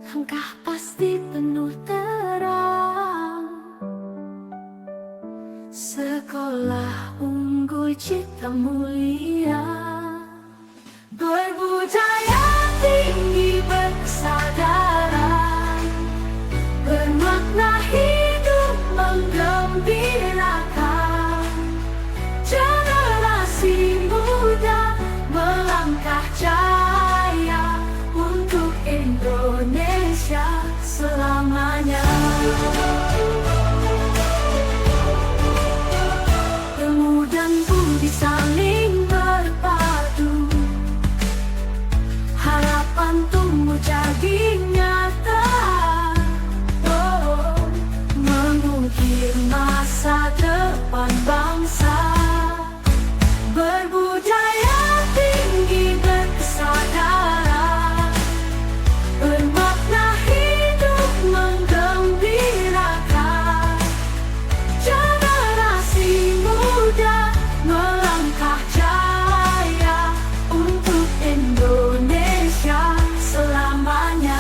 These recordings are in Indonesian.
langkah pasti penuh terang. Sekolah unggul cita mulia, berbudaya tinggi berkesadaran, bermakna hidup menggembirakan. Generasi muda melangkah jaya untuk Indonesia selamanya. Ilmu dan budi saling berpadu, harapan tumbuh jadi nyata. Mengukir masa depan bangsa, berbudaya tinggi berkesadaran, bermakna hidup menggembirakan. Generasi muda melangkah jaya untuk Indonesia selamanya.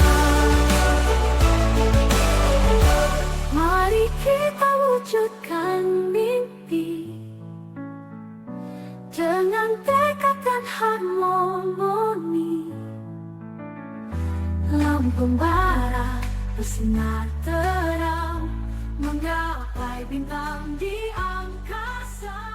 Mari kita wujudkan mimpi dengan tekad dan harmoni. Lampung Barat bersinar terang, menggapai bintang di angkasa.